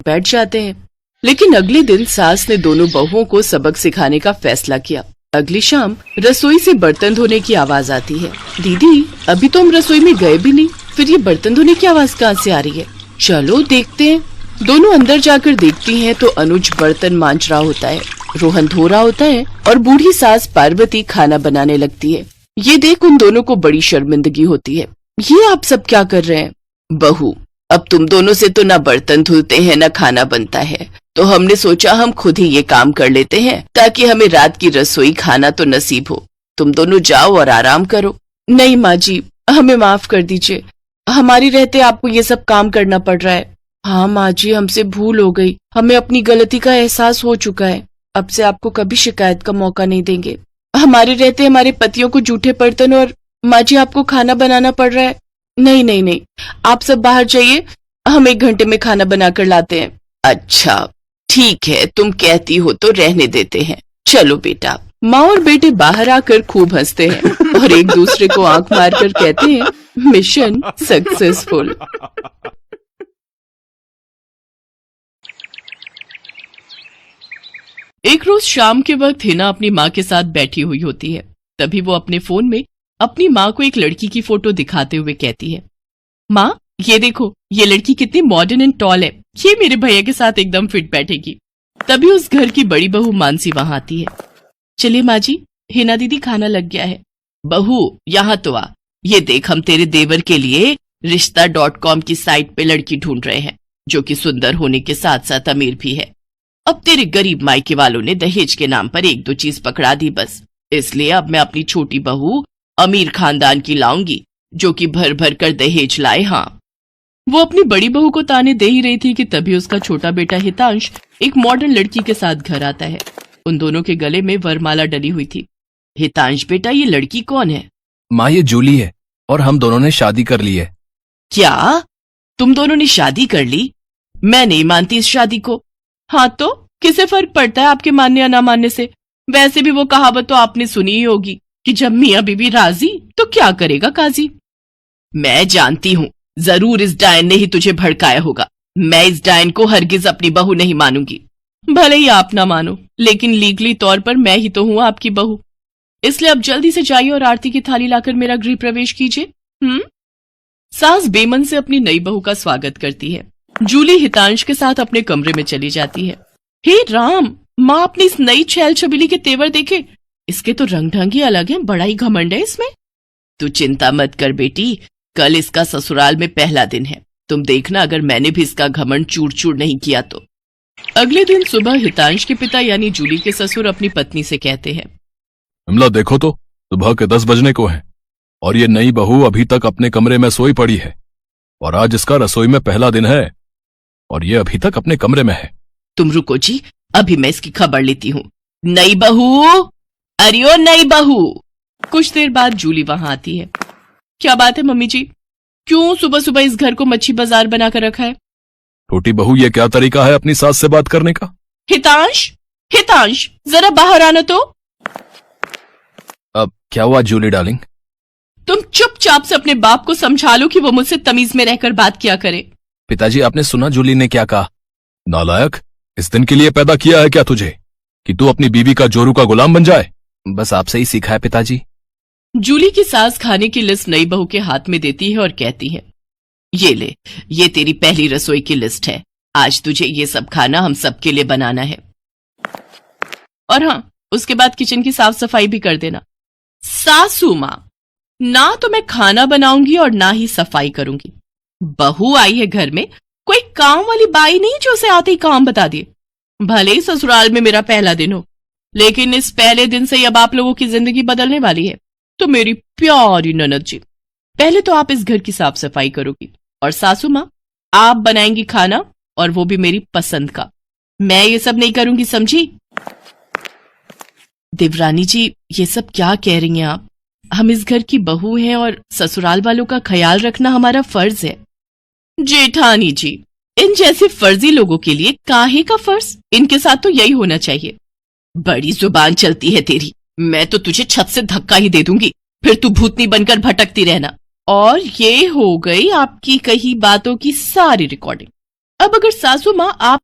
बैठ जाते हैं। लेकिन अगले दिन सास ने दोनों बहुओं को सबक सिखाने का फैसला किया। अगली शाम रसोई से बर्तन धोने की आवाज आती है। दीदी, अभी तो हम रसोई में गए भी नहीं, फिर ये बर्तन धोने की आवाज कहाँ से आ रही है? चलो देखते हैं। दोनों अंदर जाकर देखती हैं तो अनुज बर्तन मांज रहा होता है, रोहन धो रहा होता है और बूढ़ी सास पार्वती खाना बनाने लगती है। ये देख उन दोनों को बड़ी शर्मिंदगी होती है। ये आप सब क्या कर रहे हैं? बहू, अब तुम दोनों से तो ना बर्तन धुलते हैं ना खाना बनता है, तो हमने सोचा हम खुद ही ये काम कर लेते हैं ताकि हमें रात की रसोई खाना तो नसीब हो। तुम दोनों जाओ और आराम करो। नहीं माँ जी, हमें माफ कर दीजिए, हमारी रहते आपको ये सब काम करना पड़ रहा है। हाँ माँ जी, हमसे भूल हो गई, हमें अपनी गलती का एहसास हो चुका है। अब से आपको कभी शिकायत का मौका नहीं देंगे। हमारे रहते हमारे पतियों को जूठे बर्तन और माँ जी आपको खाना बनाना पड़ रहा है। नहीं नहीं नहीं, आप सब बाहर जाइए, हम 1 घंटे में खाना बनाकर लाते हैं। अच्छा ठीक है, तुम कहती हो तो रहने देते हैं। चलो बेटा। माँ और बेटे बाहर आकर खूब हंसते हैं और एक दूसरे को आंख मारकर कहते हैं, मिशन सक्सेसफुल। एक रोज शाम के वक्त हिना अपनी माँ के साथ बैठी हुई होती है। तभी वो अपने फोन में अपनी माँ को एक लड़की की फोटो दिखाते हुए कहती है, माँ ये देखो, ये लड़की कितनी मॉडर्न एंड टॉल है, ये मेरे भैया के साथ एकदम फिट बैठेगी। तभी उस घर की बड़ी बहू मानसी वहां आती है। चलिए माँ जी, हिना दीदी खाना लग गया है। बहू यहाँ तो आ, ये देख हम तेरे देवर के लिए रिश्ता.com की साइट पे लड़की ढूंढ रहे हैं, जो कि सुंदर होने के साथ साथ अमीर भी है। अब तेरे गरीब मायके वालों ने दहेज के नाम पर 1-2 चीज पकड़ा दी बस, इसलिए अब मैं अपनी छोटी बहू अमीर खानदान की लाऊंगी, जो कि भर भर कर दहेज लाए। हाँ, वो अपनी बड़ी बहू को ताने दे ही रही थी कि तभी उसका छोटा बेटा हितांश एक मॉडर्न लड़की के साथ घर आता है। उन दोनों के गले में वरमाला डली हुई थी। हितांश बेटा, ये लड़की कौन है? माँ, ये जूली है और हम दोनों ने शादी कर ली है। क्या? तुम दोनों ने शादी कर ली? मैं नहीं मानती इस शादी को। हाँ तो किसे फर्क पड़ता है आपके मानने या ना मानने से? वैसे भी वो कहावत तो आपने सुनी ही होगी कि जब मियाँ बीबी राजी तो क्या करेगा काजी। मैं जानती हूँ, जरूर इस डायन ने ही तुझे भड़काया होगा। मैं इस डायन को हरगिज अपनी बहू नहीं मानूंगी। भले ही आप ना मानो, लेकिन लीगली तौर पर मैं ही तो हूँ आपकी बहू। इसलिए अब जल्दी से जाइए और आरती की थाली लाकर मेरा गृह प्रवेश कीजिए। सास बेमन से अपनी नई बहू का स्वागत करती है। जूली हितांश के साथ अपने कमरे में चली जाती है। हे राम, माँ अपनी इस नई छैल छबीली के तेवर देखे, इसके तो रंग ढंग ही अलग है, बड़ा ही घमंड है इसमें। तू चिंता मत कर बेटी, कल इसका ससुराल में पहला दिन है, तुम देखना अगर मैंने भी इसका घमंड चूर चूर नहीं किया तो। अगले दिन सुबह हितांश के पिता यानी जूली के ससुर अपनी पत्नी से कहते हैं, विमला देखो तो, सुबह के 10 बजने को हैं और ये नई बहू अभी तक अपने कमरे में सोई पड़ी है, और आज इसका रसोई में पहला दिन है और ये अभी तक अपने कमरे में है। तुम रुको जी, अभी मैं इसकी खबर लेती हूँ। नई बहू, अरे ओ नई बहू। कुछ देर बाद जूली वहां आती है। क्या बात है मम्मी जी, क्यों सुबह सुबह इस घर को मच्छी बाजार बनाकर रखा है? छोटी बहू, ये क्या तरीका है अपनी सास से बात करने का? हितांश, हितांश जरा बाहर आना तो। अब क्या हुआ जूली डार्लिंग? तुम चुपचाप से अपने बाप को समझा लो कि वो मुझसे तमीज में रहकर बात किया करे। पिताजी, आपने सुना जूली ने क्या कहा? नालायक, इस दिन के लिए पैदा किया है क्या तुझे कि तू अपनी बीवी का जोरू का गुलाम बन जाए? बस आपसे ही सीखा है पिताजी। जूली की सास खाने की लिस्ट नई बहू के हाथ में देती है और कहती है, ये ले, ये तेरी पहली रसोई की लिस्ट है, आज तुझे ये सब खाना हम सबके लिए बनाना है। और हाँ, उसके बाद किचन की साफ सफाई भी कर देना। सासू माँ, ना तो मैं खाना बनाऊंगी और ना ही सफाई करूंगी। बहू आई है घर में, कोई काम वाली बाई नहीं जो उसे आते ही काम बता दिए। भले ही ससुराल में मेरा पहला दिन हो, लेकिन इस पहले दिन से अब आप लोगों की जिंदगी बदलने वाली है। तो मेरी प्यारी ननद जी, पहले तो आप इस घर की साफ सफाई करोगी और सासू माँ आप बनाएंगी खाना, और वो भी मेरी पसंद का। मैं ये सब नहीं करूंगी, समझी? देवरानी जी, ये सब क्या कह रही हैं आप? हम इस घर की बहू हैं और ससुराल वालों का ख्याल रखना हमारा फर्ज है। जेठानी जी, इन जैसे फर्जी लोगों के लिए काहे का फर्ज? इनके साथ तो यही होना चाहिए। बड़ी जुबान चलती है तेरी, मैं तो तुझे छत से धक्का ही दे दूंगी, फिर तू भूतनी बनकर भटकती रहना। और ये हो गई आपकी कही बातों की सारी रिकॉर्डिंग। अब अगर सासू माँ आप